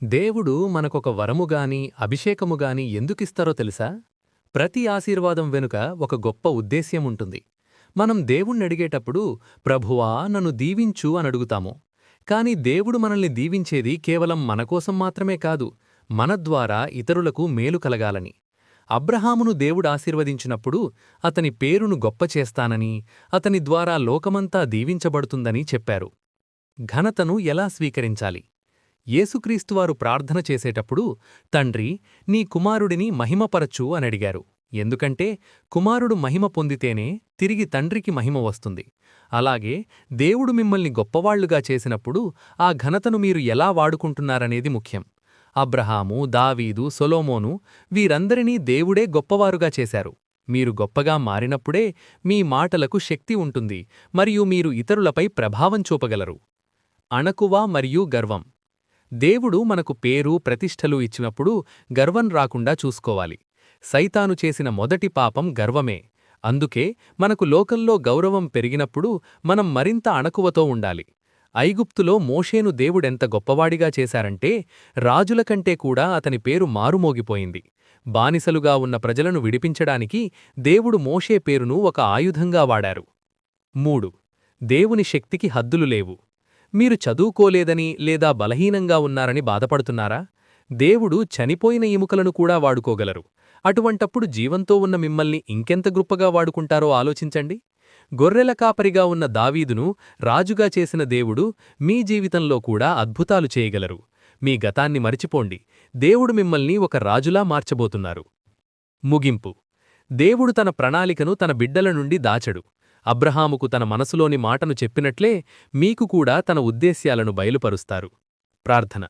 దేవుడు మనకొక వరముగాని అభిషేకముగాని ఎందుకిస్తారో తెలుసా? ప్రతి ఆశీర్వాదం వెనుక ఒక గొప్ప ఉద్దేశ్యముంటుంది. మనం దేవుణ్ణడిగేటప్పుడు ప్రభువా నన్ను దీవించు అనడుగుతాము. కాని దేవుడు మనల్ని దీవించేది కేవలం మనకోసం మాత్రమే కాదు, మన ద్వారా ఇతరులకు మేలు కలగాలని. అబ్రహామును దేవుడాశీర్వదించినప్పుడు అతని పేరును గొప్ప చేస్తానని, అతని ద్వారా లోకమంతా దీవించబడుతుందని చెప్పారు. ఘనతను ఎలా స్వీకరించాలి? యేసుక్రీస్తువారు ప్రార్థన చేసేటప్పుడు తండ్రి నీ కుమారుడిని మహిమపరచు అనడిగారు. ఎందుకంటే కుమారుడు మహిమ పొందితేనే తిరిగి తండ్రికి మహిమ వస్తుంది. అలాగే దేవుడు మిమ్మల్ని గొప్పవాళ్లుగా చేసినప్పుడు ఆ ఘనతను మీరు ఎలా వాడుకుంటున్నారనేది ముఖ్యం. అబ్రహాము, దావీదు, సొలొమోను వీరందరినీ దేవుడే గొప్పవారుగా చేశారు. మీరు గొప్పగా మారినప్పుడే మీ మాటలకు శక్తి ఉంటుంది మరియు మీరు ఇతరులపై ప్రభావం చూపగలరు. అణకువ మరియు గర్వం. దేవుడు మనకు పేరు ప్రతిష్టలు ఇచ్చినప్పుడు గర్వం రాకుండా చూసుకోవాలి. సైతాను చేసిన మొదటి పాపం గర్వమే. అందుకే మనకు లోకంలో గౌరవం పెరిగినప్పుడు మనం మరింత అణకువతో ఉండాలి. ఐగుప్తులో మోషేను దేవుడెంత గొప్పవాడిగా చేశారంటే రాజుల కంటే కూడా అతని పేరు మారుమోగిపోయింది. బానిసలుగా ఉన్న ప్రజలను విడిపించడానికి దేవుడు మోషే పేరును ఒక ఆయుధంగా వాడారు. 3. దేవుని శక్తికి హద్దులు లేవు. మీరు చదువుకోలేదని లేదా బలహీనంగా ఉన్నారని బాధపడుతున్నారా? దేవుడు చనిపోయిన ఎముకలను కూడా వాడుకోగలరు. అటువంటప్పుడు జీవంతో ఉన్న మిమ్మల్ని ఇంకెంత గొప్పగా వాడుకుంటారో ఆలోచించండి. గొర్రెల కాపరిగా ఉన్న దావీదును రాజుగా చేసిన దేవుడు మీ జీవితంలో కూడా అద్భుతాలు చేయగలరు. మీ గతాన్ని మరిచిపోండి, దేవుడు మిమ్మల్ని ఒక రాజులా మార్చబోతున్నారు. ముగింపు. దేవుడు తన ప్రణాళికను తన బిడ్డల నుండి దాచడు. అబ్రహాముకు తన మనసులోని మాటను చెప్పినట్లే మీకు కూడా తన ఉద్దేశ్యాలను బయలుపరుస్తారు. ప్రార్థన.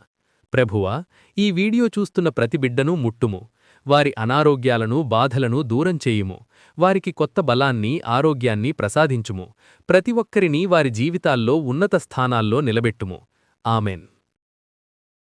ప్రభువా, ఈ వీడియో చూస్తున్న ప్రతి బిడ్డనూ ముట్టుము. వారి అనారోగ్యాలను, బాధలను దూరం చేయుము. వారికి కొత్త బలాన్ని, ఆరోగ్యాన్ని ప్రసాదించుము. ప్రతి ఒక్కరినీ వారి జీవితాల్లో ఉన్నత స్థానాల్లో నిలబెట్టుము. ఆమెన్.